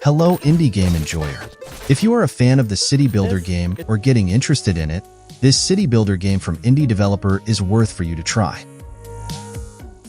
Hello indie game enjoyer. If you are a fan of the city builder game or getting interested in it, this city builder game from indie developer is worth for you to try.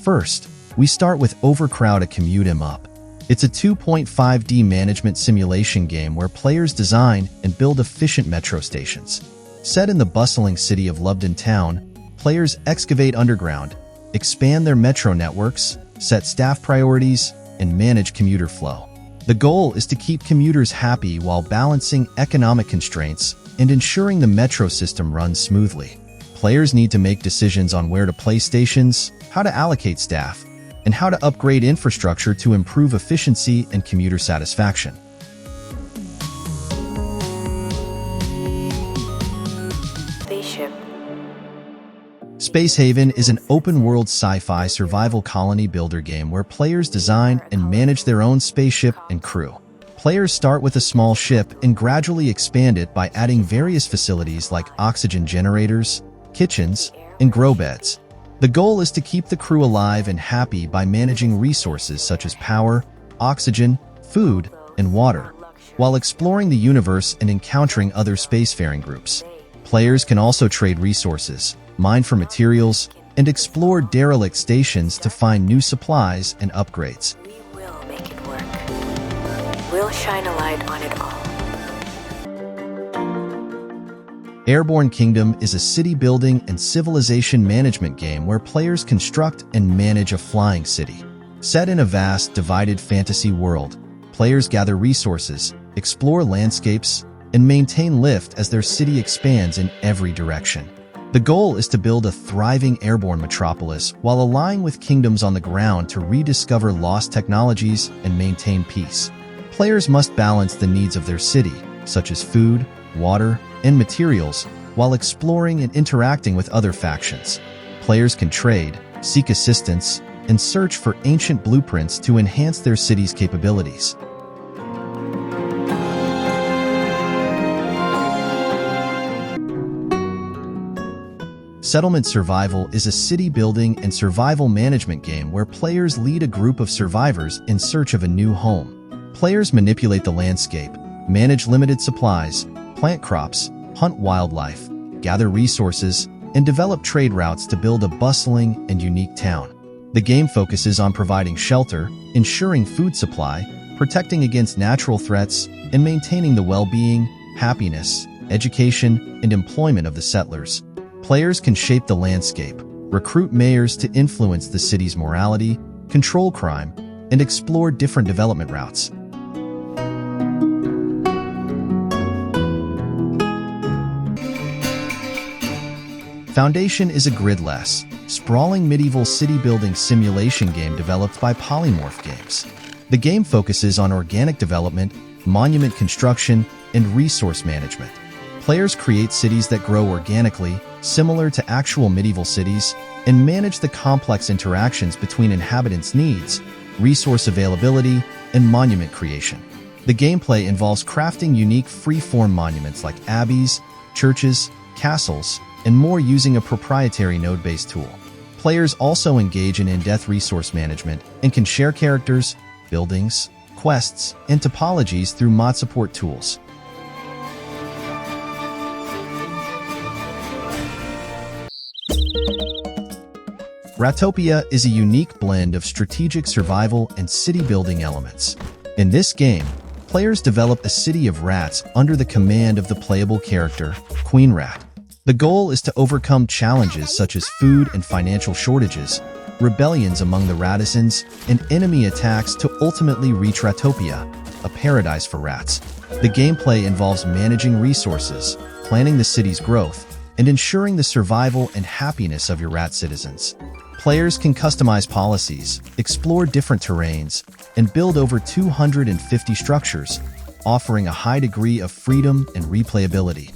First, we start with Overcrowd, a Commute Em Up. It's a 2.5D management simulation game where players design and build efficient metro stations. Set in the bustling city of TheoTown, players excavate underground, expand their metro networks, set staff priorities, and manage commuter flow. The goal is to keep commuters happy while balancing economic constraints and ensuring the metro system runs smoothly. Players need to make decisions on where to place stations, how to allocate staff, and how to upgrade infrastructure to improve efficiency and commuter satisfaction. Spce Haven is an open-world sci-fi survival colony builder game where players design and manage their own spaceship and crew. Players start with a small ship and gradually expand it by adding various facilities like oxygen generators, kitchens, and grow beds. The goal is to keep the crew alive and happy by managing resources such as power, oxygen, food, and water, while exploring the universe and encountering other spacefaring groups. Players can also trade resources, mine for materials, and explore derelict stations to find new supplies and upgrades. We will make it work. We'll shine a light on it all. Airborne Kingdom is a city building and civilization management game where players construct and manage a flying city. Set in a vast, divided fantasy world, players gather resources, explore landscapes, and maintain lift as their city expands in every direction. The goal is to build a thriving airborne metropolis while allying with kingdoms on the ground to rediscover lost technologies and maintain peace. Players must balance the needs of their city, such as food, water, and materials, while exploring and interacting with other factions. Players can trade, seek assistance, and search for ancient blueprints to enhance their city's capabilities. Settlement Survival is a city building and survival management game where players lead a group of survivors in search of a new home. Players manipulate the landscape, manage limited supplies, plant crops, hunt wildlife, gather resources, and develop trade routes to build a bustling and unique town. The game focuses on providing shelter, ensuring food supply, protecting against natural threats, and maintaining the well-being, happiness, education, and employment of the settlers. Players can shape the landscape, recruit mayors to influence the city's morality, control crime, and explore different development routes. Foundation is a gridless, sprawling medieval city-building simulation game developed by Polymorph Games. The game focuses on organic development, monument construction, and resource management. Players create cities that grow organically, similar to actual medieval cities, and manage the complex interactions between inhabitants' needs, resource availability, and monument creation. The gameplay involves crafting unique free-form monuments like abbeys, churches, castles, and more using a proprietary node-based tool. Players also engage in in-depth resource management and can share characters, buildings, quests, and topologies through mod support tools. Ratopia is a unique blend of strategic survival and city-building elements. In this game, players develop a city of rats under the command of the playable character, Queen Rat. The goal is to overcome challenges such as food and financial shortages, rebellions among the Ratisans, and enemy attacks to ultimately reach Ratopia, a paradise for rats. The gameplay involves managing resources, planning the city's growth, and ensuring the survival and happiness of your rat citizens. Players can customize policies, explore different terrains, and build over 250 structures, offering a high degree of freedom and replayability.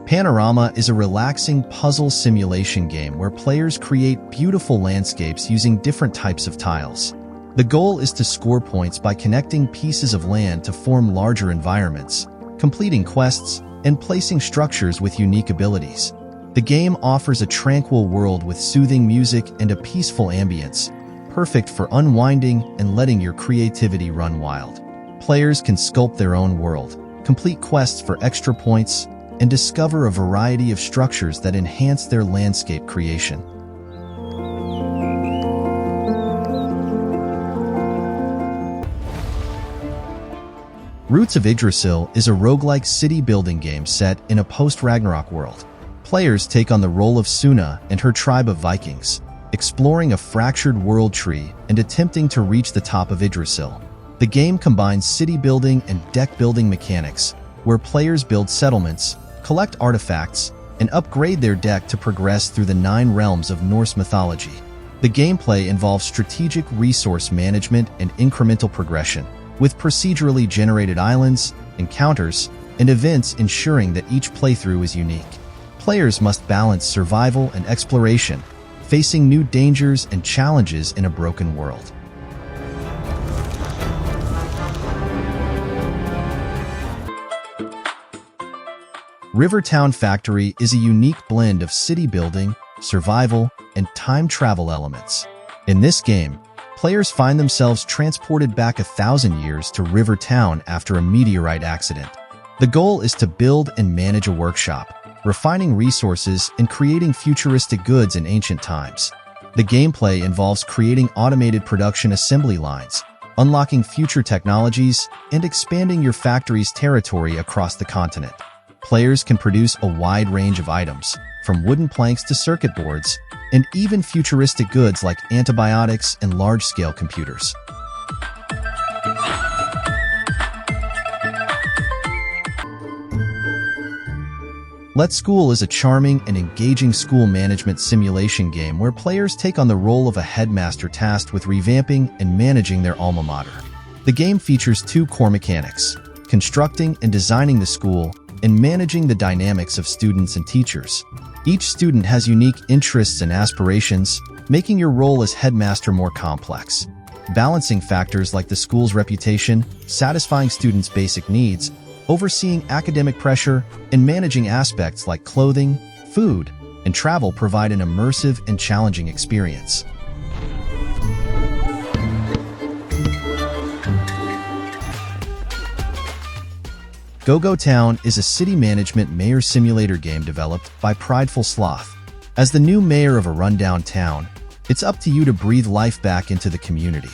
Panorama is a relaxing puzzle simulation game where players create beautiful landscapes using different types of tiles. The goal is to score points by connecting pieces of land to form larger environments, completing quests, and placing structures with unique abilities. The game offers a tranquil world with soothing music and a peaceful ambience, perfect for unwinding and letting your creativity run wild. Players can sculpt their own world, complete quests for extra points, and discover a variety of structures that enhance their landscape creation. Roots of Yggdrasil is a roguelike city-building game set in a post-Ragnarok world. Players take on the role of Suna and her tribe of Vikings, exploring a fractured world tree and attempting to reach the top of Yggdrasil. The game combines city-building and deck-building mechanics, where players build settlements, collect artifacts, and upgrade their deck to progress through the 9 realms of Norse mythology. The gameplay involves strategic resource management and incremental progression, with procedurally generated islands, encounters, and events ensuring that each playthrough is unique. Players must balance survival and exploration, facing new dangers and challenges in a broken world. RiverTown Factory is a unique blend of city building, survival, and time travel elements. In this game, players find themselves transported back 1,000 years to RiverTown after a meteorite accident. The goal is to build and manage a workshop, refining resources and creating futuristic goods in ancient times. The gameplay involves creating automated production assembly lines, unlocking future technologies, and expanding your factory's territory across the continent. Players can produce a wide range of items, from wooden planks to circuit boards, and even futuristic goods like antibiotics and large-scale computers. Let's School is a charming and engaging school management simulation game where players take on the role of a headmaster tasked with revamping and managing their alma mater. The game features 2 core mechanics: constructing and designing the school, and managing the dynamics of students and teachers. Each student has unique interests and aspirations, making your role as headmaster more complex. Balancing factors like the school's reputation, satisfying students' basic needs, overseeing academic pressure, and managing aspects like clothing, food, and travel provide an immersive and challenging experience. TheoTown is a city management mayor simulator game developed by Prideful Sloth. As the new mayor of a rundown town, it's up to you to breathe life back into the community.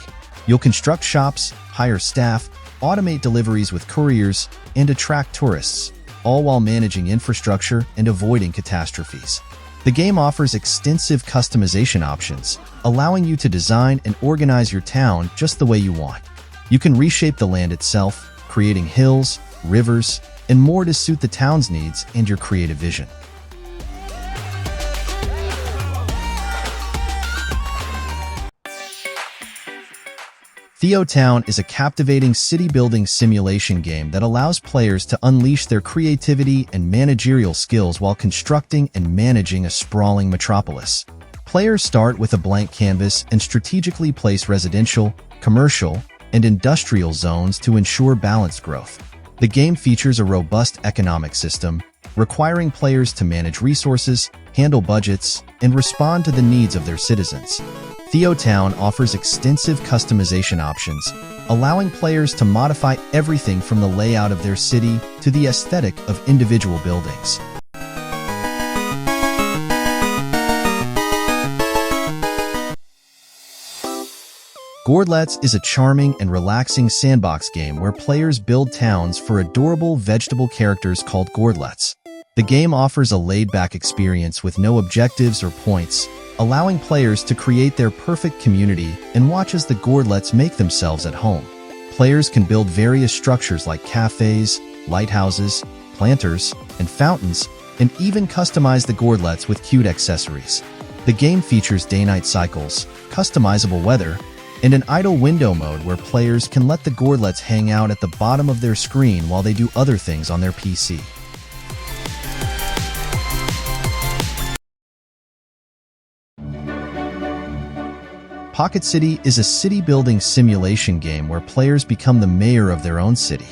You'll construct shops, hire staff, automate deliveries with couriers, and attract tourists, all while managing infrastructure and avoiding catastrophes. The game offers extensive customization options, allowing you to design and organize your town just the way you want. You can reshape the land itself, creating hills, rivers, and more to suit the town's needs and your creative vision. TheoTown is a captivating city-building simulation game that allows players to unleash their creativity and managerial skills while constructing and managing a sprawling metropolis. Players start with a blank canvas and strategically place residential, commercial, and industrial zones to ensure balanced growth. The game features a robust economic system, requiring players to manage resources, handle budgets, and respond to the needs of their citizens. TheoTown offers extensive customization options, allowing players to modify everything from the layout of their city to the aesthetic of individual buildings. Gourdlets is a charming and relaxing sandbox game where players build towns for adorable vegetable characters called Gourdlets. The game offers a laid-back experience with no objectives or points, allowing players to create their perfect community and watch as the Gourdlets make themselves at home. Players can build various structures like cafes, lighthouses, planters, and fountains, and even customize the Gourdlets with cute accessories. The game features day-night cycles, customizable weather, and an idle window mode where players can let the Gourdlets hang out at the bottom of their screen while they do other things on their PC. Pocket City is a city-building simulation game where players become the mayor of their own city.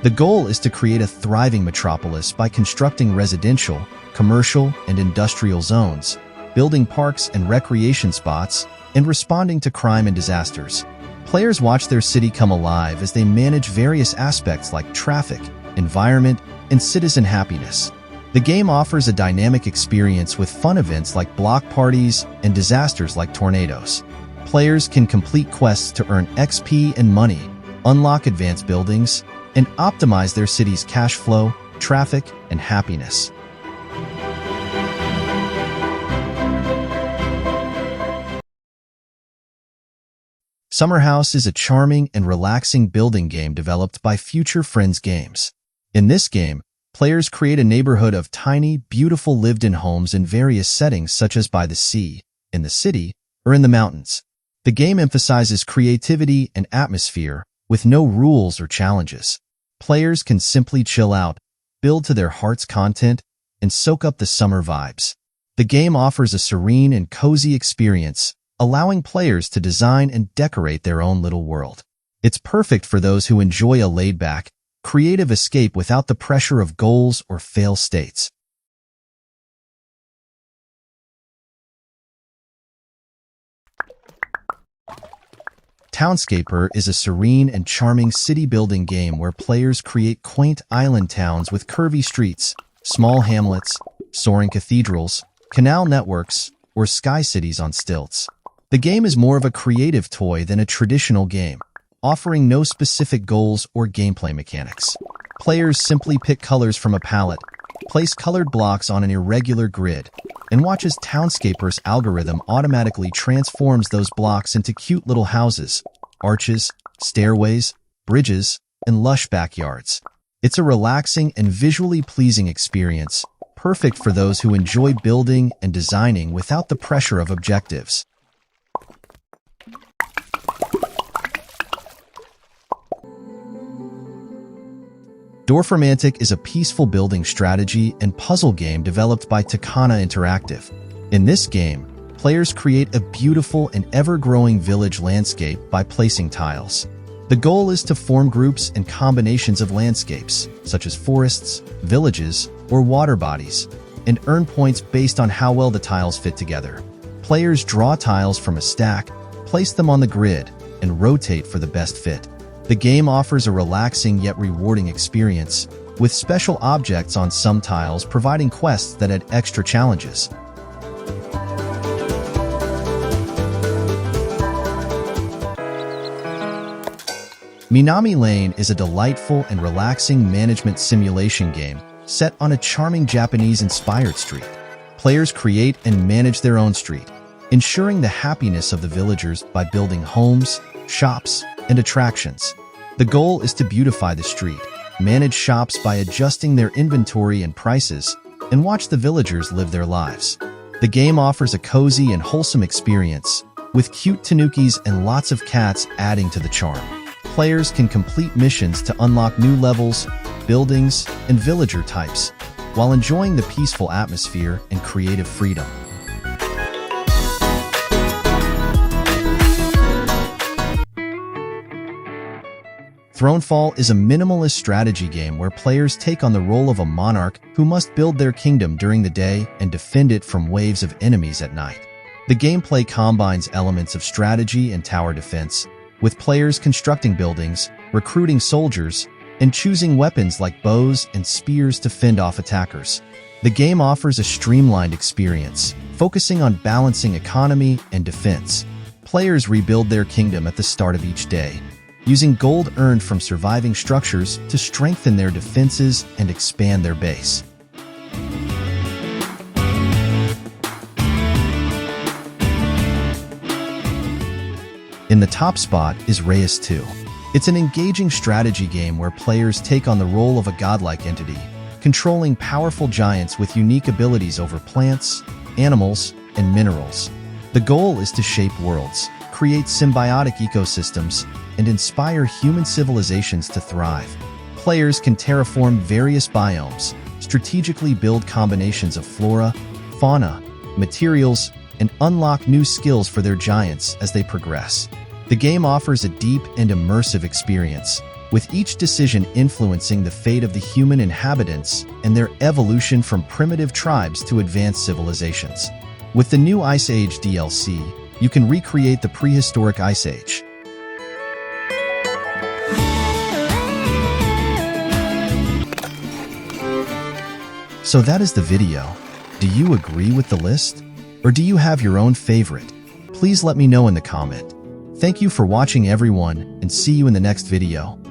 The goal is to create a thriving metropolis by constructing residential, commercial, and industrial zones, building parks and recreation spots, and responding to crime and disasters. Players watch their city come alive as they manage various aspects like traffic, environment, and citizen happiness. The game offers a dynamic experience with fun events like block parties and disasters like tornadoes. Players can complete quests to earn XP and money, unlock advanced buildings, and optimize their city's cash flow, traffic, and happiness. SUMMERHOUSE is a charming and relaxing building game developed by Future Friends Games. In this game, players create a neighborhood of tiny, beautiful lived-in homes in various settings such as by the sea, in the city, or in the mountains. The game emphasizes creativity and atmosphere with no rules or challenges. Players can simply chill out, build to their heart's content, and soak up the summer vibes. The game offers a serene and cozy experience, allowing players to design and decorate their own little world. It's perfect for those who enjoy a laid-back, creative escape without the pressure of goals or fail states. Townscaper is a serene and charming city-building game where players create quaint island towns with curvy streets, small hamlets, soaring cathedrals, canal networks, or sky cities on stilts. The game is more of a creative toy than a traditional game, offering no specific goals or gameplay mechanics. Players simply pick colors from a palette, place colored blocks on an irregular grid, and watch as Townscaper's algorithm automatically transforms those blocks into cute little houses, arches, stairways, bridges, and lush backyards. It's a relaxing and visually pleasing experience, perfect for those who enjoy building and designing without the pressure of objectives. Dorfromantik is a peaceful building strategy and puzzle game developed by Takana Interactive. In this game, players create a beautiful and ever-growing village landscape by placing tiles. The goal is to form groups and combinations of landscapes, such as forests, villages, or water bodies, and earn points based on how well the tiles fit together. Players draw tiles from a stack, place them on the grid, and rotate for the best fit. The game offers a relaxing yet rewarding experience, with special objects on some tiles providing quests that add extra challenges. Minami Lane is a delightful and relaxing management simulation game set on a charming Japanese-inspired street. Players create and manage their own street, ensuring the happiness of the villagers by building homes, shops, and attractions. The goal is to beautify the street, manage shops by adjusting their inventory and prices, and watch the villagers live their lives. The game offers a cozy and wholesome experience, with cute tanukis and lots of cats adding to the charm. Players can complete missions to unlock new levels, buildings, and villager types, while enjoying the peaceful atmosphere and creative freedom. Thronefall is a minimalist strategy game where players take on the role of a monarch who must build their kingdom during the day and defend it from waves of enemies at night. The gameplay combines elements of strategy and tower defense, with players constructing buildings, recruiting soldiers, and choosing weapons like bows and spears to fend off attackers. The game offers a streamlined experience, focusing on balancing economy and defense. Players rebuild their kingdom at the start of each day, using gold earned from surviving structures to strengthen their defenses and expand their base. In the top spot is Reyes 2. It's an engaging strategy game where players take on the role of a godlike entity, controlling powerful giants with unique abilities over plants, animals, and minerals. The goal is to shape worlds, create symbiotic ecosystems, and inspire human civilizations to thrive. Players can terraform various biomes, strategically build combinations of flora, fauna, materials, and unlock new skills for their giants as they progress. The game offers a deep and immersive experience, with each decision influencing the fate of the human inhabitants and their evolution from primitive tribes to advanced civilizations. With the new Ice Age DLC, you can recreate the prehistoric Ice Age. So that is the video. Do you agree with the list? Or do you have your own favorite? Please let me know in the comment. Thank you for watching everyone, and see you in the next video.